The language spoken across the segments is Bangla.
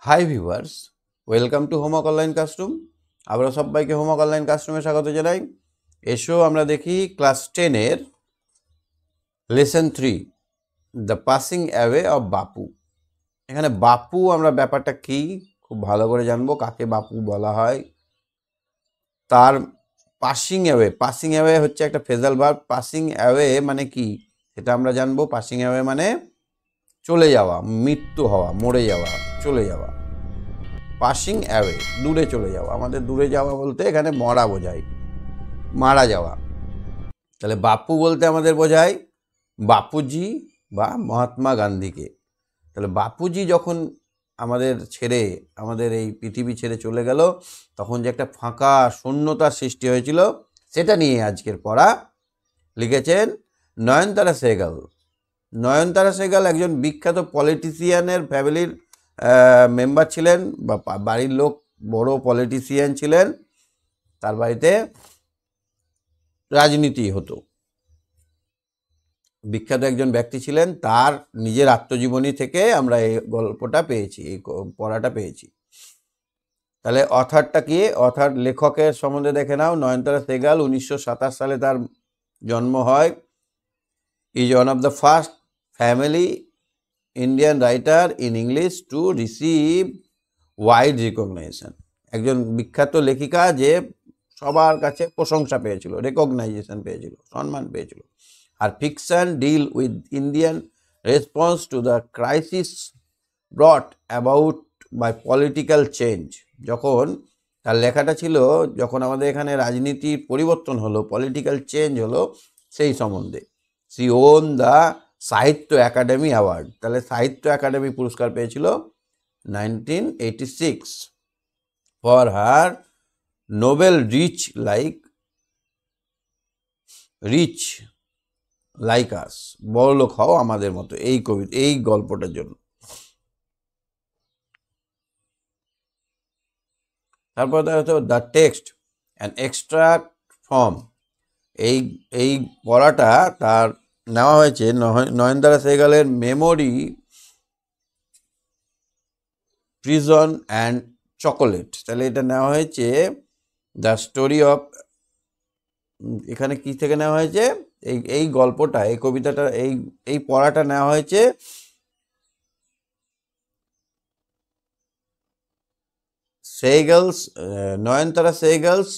Hi viewers, welcome to homework online classroom. আমরা সবাইকে হোমওয়ার্ক অনলাইন ক্লাসরুমে স্বাগত জানাই। এসো আমরা দেখি ক্লাস 10-এর lesson 3, the passing away of Bapu. এখানে বাপু আমরা ব্যাপারটা কি খুব ভালো করে জানবো, কাকে বাপু বলা হয়, তার পাসিং অ্যাওয়ে হচ্ছে একটা ফ্রেজাল ভার্ব। পাসিং অ্যাওয়ে মানে কি সেটা আমরা জানবো। পাসিং অ্যাওয়ে মানে চলে যাওয়া, মৃত্যু হওয়া, মরে যাওয়া, চলে যাওয়া। পাসিং অ্যাওয়ে দূরে চলে যাওয়া। আমাদের দূরে যাওয়া বলতে এখানে মরা বোঝায়, মারা যাওয়া। তাহলে বাপু বলতে আমাদের বোঝায় বাপুজি বা মহাত্মা গান্ধীকে। তাহলে বাপুজি যখন আমাদের এই পৃথিবী ছেড়ে চলে গেল, তখন যে একটা ফাঁকা শূন্যতার সৃষ্টি হয়েছিল, সেটা নিয়ে আজকের পড়া। লিখেছেন নয়নতারা সেহগাল। নয়নতারা সেহগাল একজন বিখ্যাত পলিটিশিয়ানের ফ্যামিলির মেম্বার ছিলেন, বা বাড়ির লোক বড় পলিটিশিয়ান ছিলেন। তার বাড়িতে রাজনীতি হতো। বিখ্যাত একজন ব্যক্তি ছিলেন। তার নিজের আত্মজীবনী থেকে আমরা এই গল্পটা পেয়েছি, এই পড়াটা পেয়েছি। তাহলে অথারটা কি? অথার লেখকের সম্বন্ধে দেখে নাও। নয়নতারা সেহগাল 1927 সালে তার জন্ম হয়। Is one of the first family Indian writer in English to receive wide recognition. একজন বিখ্যাত লেখিকা যে সবার কাছে প্রশংসা পেয়েছিল, রেকগনাইজেশন পেয়েছিল, সম্মান পেয়েছিল। আর fiction deal with Indian response to the crisis brought about by political change. যখন তার লেখাটা ছিল, যখন আমাদের এখানে রাজনীতির পরিবর্তন হলো, পলিটিক্যাল চেঞ্জ হলো, সেই সম্বন্ধে। See on the Sahitya Akademi award. তাহলে সাহিত্য একাডেমি পুরস্কার পেয়েছিল 1986 for her Nobel rich like us. বড়লোক হও আমাদের মতো, এই গল্পটার জন্য। তারপর দেখা হচ্ছে the text and extract from. এই পড়াটা তার নেওয়া হয়েছে নয়নতারা সেহগালের মেমোরি, প্রিজন অ্যান্ড চকোলেট। তাহলে এটা নেওয়া হয়েছে দ্য স্টোরি অফ। এখানে কি থেকে নেওয়া হয়েছে? এই গল্পটা, এই কবিতাটা, এই পড়াটা নেওয়া হয়েছে Nayantara Sahgal's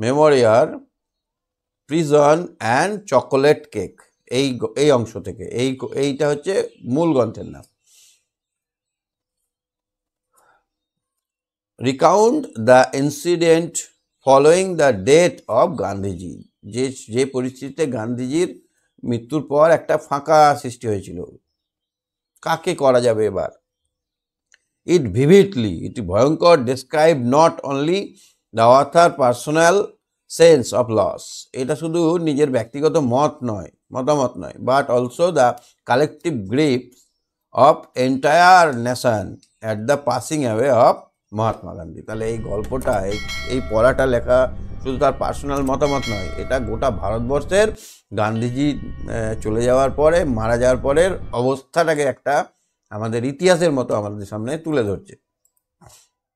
memoir prison and chocolate cake. এই অংশ থেকে এইটা হচ্ছে মূল গ্রন্থের নাম। Recount the incident following the death of Gandhiji. যে পরিস্থিতিতে গান্ধীজির মৃত্যুর পর একটা ফাঁকা সৃষ্টি হয়েছিল, কাকে করা যাবে এবার? এটি ভয়ঙ্কর describe not only the author personal sense of loss. এটা শুধু নিজের ব্যক্তিগত মতামত নয়, but also the collective grief of entire nation at the passing away of Mahatma Gandhi. তাহলে এই গল্পটা, এই পড়াটা লেখা শুধু তার পার্সোনাল মতামত নয়, এটা গোটা ভারতবর্ষের গান্ধীজি চলে যাওয়ার পরে, মারা যাওয়ার পরের অবস্থাটাকে একটা আমাদের ইতিহাসের মতো আমাদের সামনে তুলে ধরছে।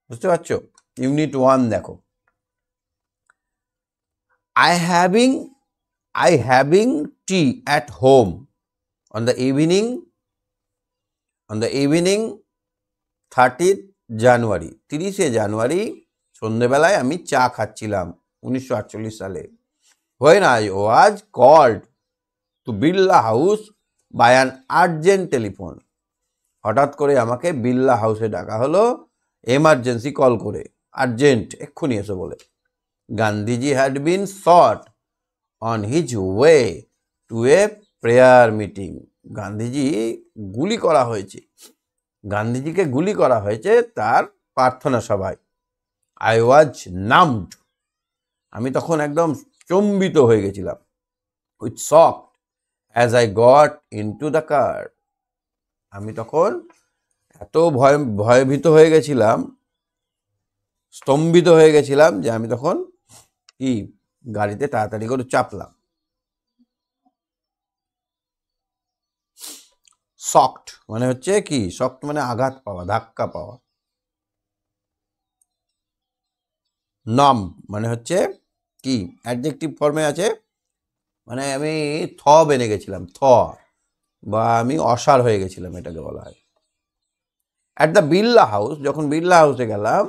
বুঝতে পারছো? ইউনিট 1 দেখো। I having tea at home on the evening 30th January, 30শে জানুয়ারি সন্ধ্যেবেলায় আমি চা খাচ্ছিলাম 1948 সালে। When I was called to Birla house by an urgent telephone. হঠাৎ করে আমাকে বিড়লা হাউসে ডাকা হলো, এমার্জেন্সি কল করে, আর্জেন্ট, এক্ষুনি এসো বলে। Gandhiji had been shot on his way to a prayer meeting. গান্ধীজিকে গুলি করা হয়েছে তার প্রার্থনা সভায়। I was numbed. আমি তখন একদম চম্বিত হয়ে গেছিলাম। With shock as I got into the car. আমি তখন এত ভয়ভীত হয়ে গেছিলাম, স্তম্ভিত হয়ে গেছিলাম, যে আমি তখন গাড়িতে তাড়াতাড়ি করে চাপলাম। শকড মানে হচ্ছে কি, শকড মানে আঘাত পাওয়া, ধাক্কা পাওয়া। নম মানে হচ্ছে কি, অ্যাডজেক্টিভ ফর্মে আছে, মানে আমি বেনে গেছিলাম, বা আমি অসাড় হয়ে গেছিলাম, এটাকে বলা হয়। অ্যাট দ্য বিড়লা হাউস, যখন বিড়লা হাউসে গেলাম,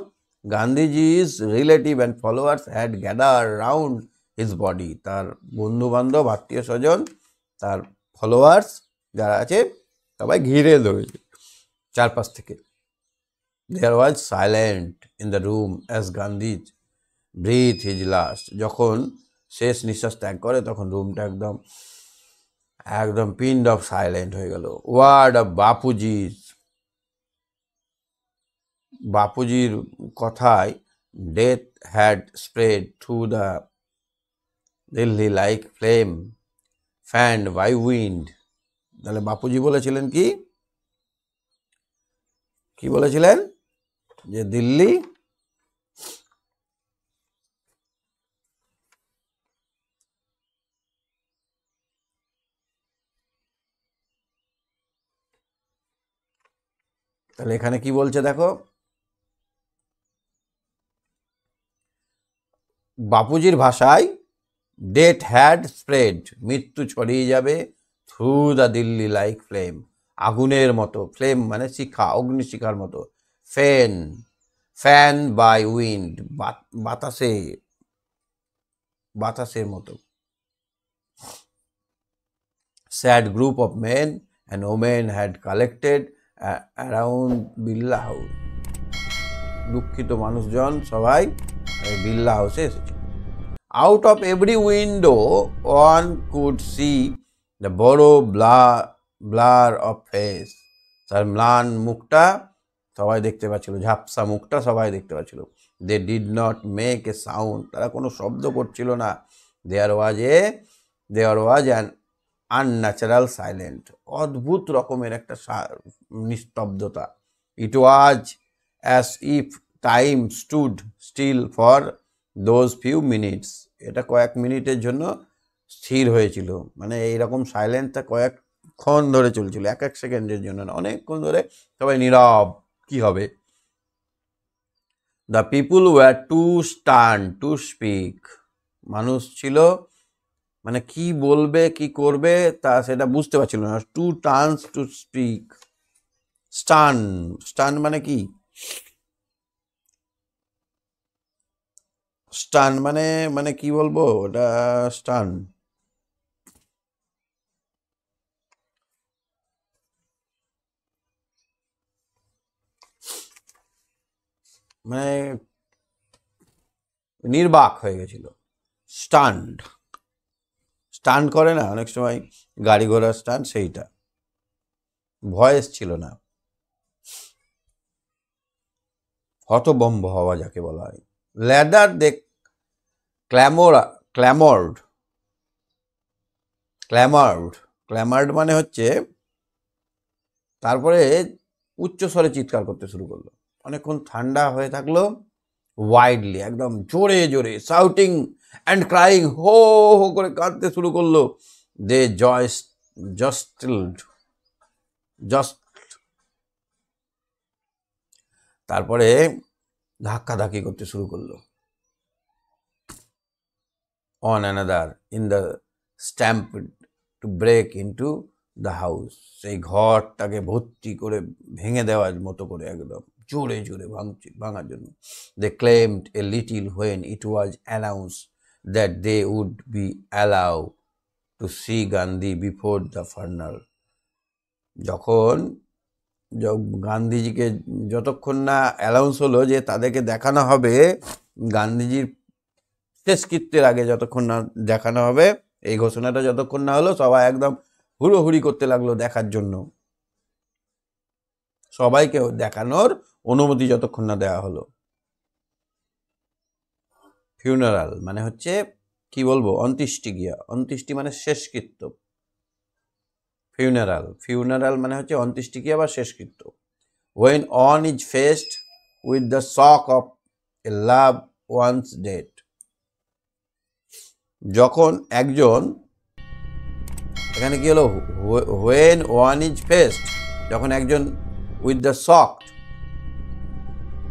Gandhiji's relative and followers had gather round his body, তার বন্ধু বান্ধব, আত্মীয় স্বজন, তার ফলোয়ার্স যারা আছে সবাই ঘিরে ধরেছে চারপাশ থেকে। There was silent in the room as Gandhi breathe his last, যখন শেষ নিঃশ্বাস ত্যাগ করে তখন রুমটা একদম একদম পিন্ড অফ সাইলেন্ট হয়ে গেল। ওয়ার্ড অফ বাপুজির কথায় death had spread through the Delhi like flame fanned by wind. তাহলে বাপুজি বলেছিলেন কি, কি বলেছিলেন, যে দিল্লি তাহলে এখানে কি বলছে দেখো, বাপুজির ভাষায় ডেথ হ্যাড স্প্রেড, মৃত্যু ছড়িয়ে যাবে, through the Delhi like flame, আগুনের মতো, ফ্লেম মানে শিখা, অগ্নিশিখার মতো, ফ্যান ফ্যান বাই উইন্ড, বাতাসে, বাতাসের মতো। Sad group of men and women had collected around Birla house, দুঃখিত মানুষজন সবাই বিড়লা হাউসে এসেছে। Out of every window one could see the বড় blur of face, তার ম্লান মুখটা সবাই দেখতে পাচ্ছিল, ঝাপসা মুখটা সবাই দেখতে পাচ্ছিল। They did not make a sound, তারা কোনো শব্দ করছিল না। There was an unnatural silence, অদ্ভুত রকমের একটা নিস্তব্ধতা। It was as if time stood still for those few minutes, এটা কয়েক মিনিটের জন্য স্থির হয়েছিল, মানে এইরকম সাইলেন্সটা কয়েকক্ষণ ধরে চলছিল, এক এক সেকেন্ডের জন্য না, অনেকক্ষণ ধরে সবাই নীরব। কি হবে? The people were too stunned to speak, মানুষ ছিল মানে কি বলবে কি করবে তা সেটা বুঝতে পারছিল না। টু টার্নস টু স্পিক, স্টান মানে কি, স্টান মানে মানে কি বলবো ওটা, স্টান মানে নির্বাক হয়ে গেছিল। স্টান্ড করে না অনেক সময় গাড়ি ঘোড়ার স্টান্ড, সেইটা, ভয়েস ছিল না, হতভম্ব হওয়া যাকে বলা হয়। ল্যাডার দে ক্ল্যামর্ড মানে হচ্ছে, তারপরে উচ্চস্বরে চিৎকার করতে শুরু করলো, অনেকক্ষণ ঠান্ডা হয়ে থাকলো, ওয়াইডলি একদম জোরে জোরে, শাউটিং অ্যান্ড ক্রাইং, হো হো করে কাঁদতে শুরু করলো। দে তারপরে ধাক্কাধাক্কি করতে শুরু করলো। On another in the stamp to break into the house, সেই ঘরটাকে ভর্তি করে ভেঙে দেওয়ার মতো করে একদম জোরে জোরে ভাঙার জন্য। They calmed a little when it was announce that they would be allow to see Gandhi before the funeral, যখন গান্ধীজিকে যতক্ষণ না অ্যালাউন্স হলো যে তাদেরকে দেখানো হবে, গান্ধীজির শেষকৃত্যের আগে যতক্ষণ না দেখানো হবে, এই ঘোষণাটা যতক্ষণ না হলো, সবাই একদম হুড়োহুড়ি করতে লাগলো দেখার জন্য, সবাইকে দেখানোর অনুমতি যতক্ষণ না দেওয়া হলো। ফিউনারাল মানে হচ্ছে কি বলবো, অন্ত্যেষ্টিক্রিয়া, অন্ত্যেষ্টি মানে শেষকৃত্য, ফিউনারাল মানে হচ্ছে অন্ত্যেষ্টিক্রিয়া বা শেষকৃত্য। When one is faced with the shock of a loved one's death, যখন একজন এখানে কি হলো, হোয়েন ওয়ান ইজ ফেস্ট, যখন একজন উইথ দ্য শকড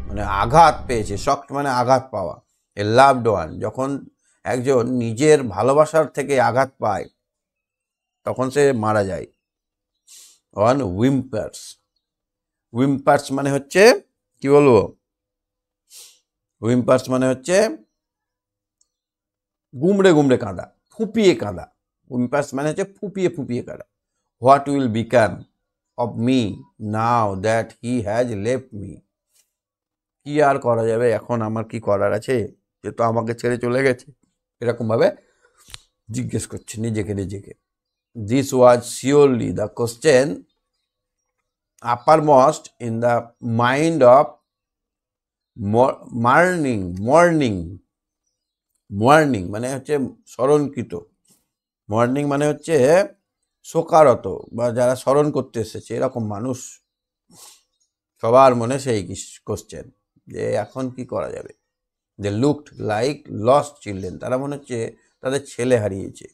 মানে আঘাত পেয়েছে, শকড মানে আঘাত পাওয়া, এ লাভড ওয়ান, যখন একজন নিজের ভালোবাসার থেকে আঘাত পায় তখন সে মারা যায়। ওয়ান উইম্পার্স, উইম্পার্স মানে হচ্ছে কি বলবো, উইম্পার্স মানে হচ্ছে গুমড়ে গুমড়ে কাঁদা, ফুপিয়ে কাঁদা। উইম্পার্স মানে হচ্ছে ফুপিয়ে ফুপিয়ে কাঁদা। What will become of me now that he has left me, কি আর করা যাবে, এখন আমার কি করার আছে, যে তো আমাকে ছেড়ে চলে গেছে, এরকমভাবে জিজ্ঞেস করছে নিজেকে নিজেকে। This was surely the question uppermost in the mind of morning মানে হচ্ছে স্মরণকৃত, মর্নিং মানে হচ্ছে শোকারত বা যারা স্মরণ করতে এসেছে এরকম মানুষ, সবার মনে সেই কোশ্চেন যে এখন কি করা যাবে। They looked like lost children, তারা মনে হচ্ছে তাদের ছেলে হারিয়েছে।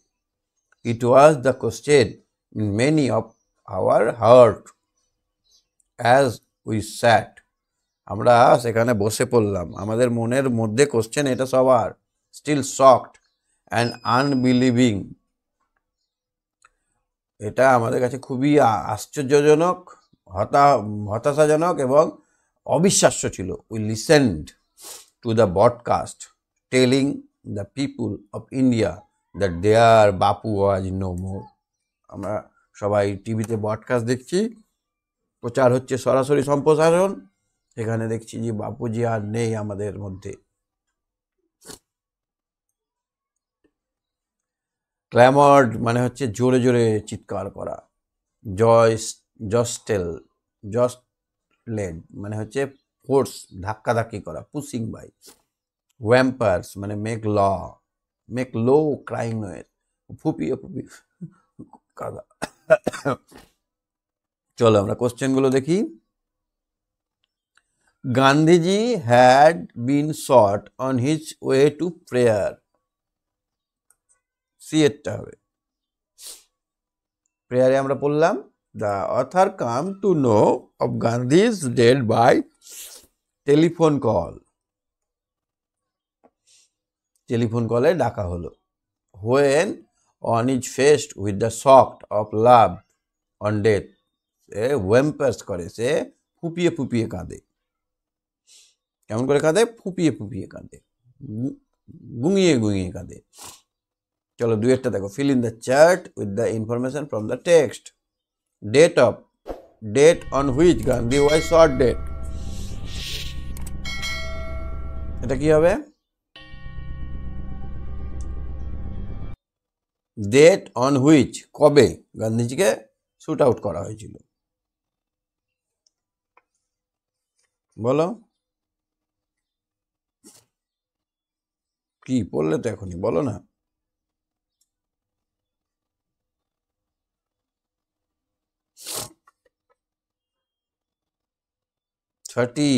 It was the question in many of our heart as we sat, আমরা সেখানে বসে পড়লাম, আমাদের মনের মধ্যে কোশ্চেন এটা সবার, স্টিল শকড অ্যান্ড আনবিলিভিং, এটা আমাদের কাছে খুবই আশ্চর্যজনক, হতাশাজনক এবং অবিশ্বাস্য ছিল। We listened to the broadcast telling the people of India that their Bapu was no মোর, আমরা সবাই টিভিতে ব্রডকাস্ট দেখছি, প্রচার হচ্ছে সরাসরি সম্প্রসারণ, এখানে দেখছি যে বাপুজি আর নেই আমাদের মধ্যে। ক্ল্যামার্ড মানে হচ্ছে জোরে জোরে চিৎকার করা। জস্টেলেড মানে হচ্ছে ফোর্স, ধাক্কাধাক্কি করা, পুশিং বাই। ওয়াম্পার্স মানে মেক লো ক্রাইং নয়েজ, ফুপিয়ে ফুপিয়ে কাদা। চলো আমরা কোশ্চেনগুলো দেখি। Gandhiji had been shot on his way to prayer, সিএরটা হবে, প্রেয়ারে আমরা পড়লাম the author came to know of Gandhi's dead by telephone call, telephone কলে ডাকা হলো। When one is faced with the shock of loved one's death, সে ওয়েম্পার্স করে, সে ফুপিয়ে ফুপিয়ে কাঁদে। কেমন করে কাঁদে? ফুপিয়ে ফুপিয়ে কাঁদে, গুঙিয়ে গুঙিয়ে কাঁদে। চলো দুয়েরটা দেখো। Fill in the chart with the information from the text. Date on which Gandhi was shot dead, এটা কি হবে? ডেট অন হুইচ, কবে গান্ধীজিকে শুট আউট করা হয়েছিল, বলো কি পড়লে তো এখনই, বলো না। 30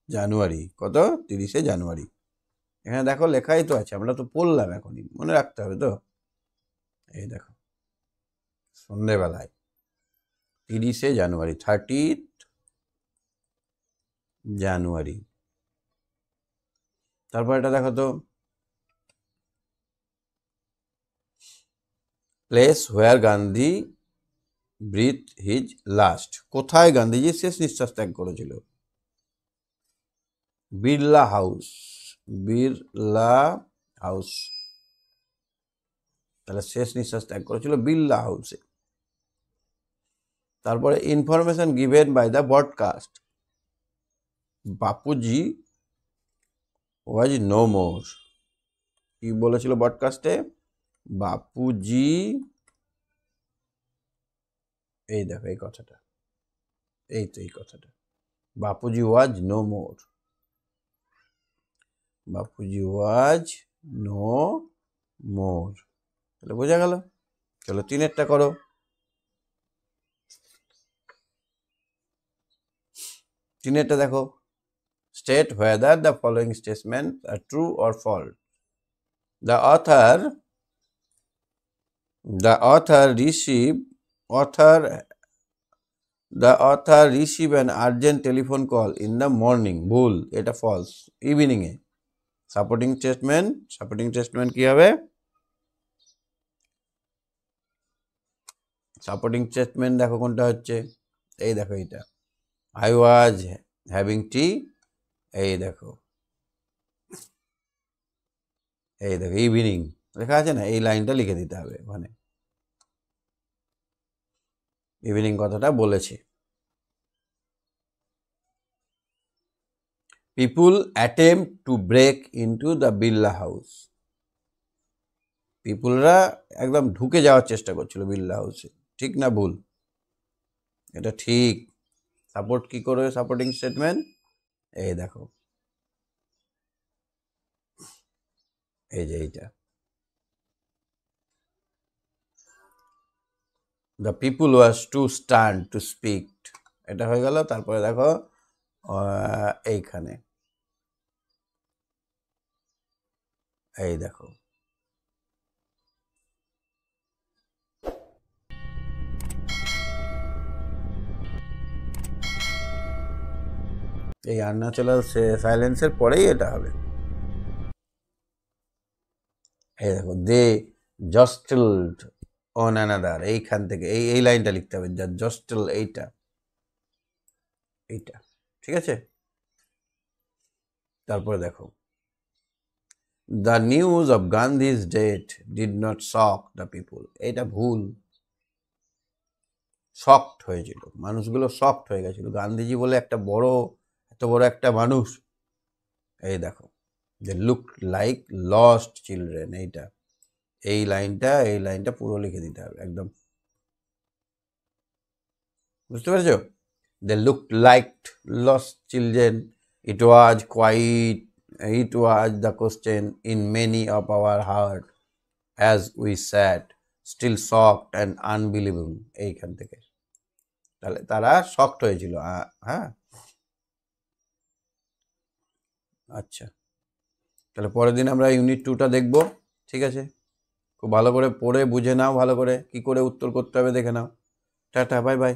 জানুয়ারি, কত? 30শে জানুয়ারি। এখানে দেখো লেখাই তো আছে, আমরা তো পড়লাম, এখনই মনে রাখতে হবে তো। এই দেখো সন্ধেবেলায় 30শে জানুয়ারি, 30th জানুয়ারি। তারপর এটা দেখো তো, place where Gandhi breathe his last, কোথায় গান্ধীজি শেষ নিঃশ্বাস ত্যাগ করেছিল? বিড়লা হাউস, বিড়লা হাউস, তাহলে শেষ নিঃশ্বাস ত্যাগ করেছিল বিড়লা হাউসে। তারপরে information given by the broadcast, Bapuji was no more, কি বলেছিল ব্রডকাস্টে? বাপুজি, এই দেখো এই কথাটা, এই তো এই কথাটা, Bapuji was no more, Bapuji was no more, তাহলে বোঝা গেল। চলো তিনেরটা করো। তিনেরটা দেখো, state whether the following statements are true or false. The author The author receive an urgent telephone call in the morning. ভুল, এটা false. ইভিনিং এ। সাপোর্টিং স্টেটমেন্ট কি হবে? সাপোর্টিং স্টেটমেন্ট দেখো কোনটা হচ্ছে, এই দেখো এইটা, I was having tea, এই দেখো ইভিনিং লেখা আছে না, এই লাইনটা লিখে দিতে হবে ওখানে, ইভিনিং কথাটা বলেছে। People attempt to break into the Birla house. পিপুলরা একদম ঢুকে যাওয়ার চেষ্টা করছিল বিড়লা হাউসে, ঠিক না ভুল? এটা ঠিক। সাপোর্ট কি করবে সাপোর্টিং স্টেটমেন্ট? এই দেখো, এই যে এইটা, the people were too stunned to speak, এটা হয়ে গেল। তারপরে দেখো এইখানে, এই দেখো এই আর্নাচলাল সাইলেন্সের পরেই এটা হবে। এই দেখো, দে জস্টেলড অন অ্যানাদার, এইখান থেকে এই লাইনটা লিখতে হবে, যা জস্টেল, এইটা, ঠিক আছে। তারপরে দেখো, the news of Gandhi's death did not shock the people, এটা ভুল। শকড হয়েছিল, মানুষগুলো শকড হয়ে গেছিল, গান্ধীজি বলে এত বড় একটা মানুষ। এই দেখো, they look like lost children, এই লাইনটা পুরো লিখে দিতে হবে একদম, বুঝতে পেরেছো? They look like lost children, it was the question in many of our heart as we sat still shocked and unbelievable, এইখান থেকে। তাহলে তারা শকড হয়েছিল, হ্যাঁ। আচ্ছা, তাহলে পরের দিন আমরা ইউনিট 2টা দেখবো, ঠিক আছে? খুব ভালো করে পড়ে বুঝে নাও, ভালো করে কি করে উত্তর করতে হবে দেখে নাও। Tata, bye bye.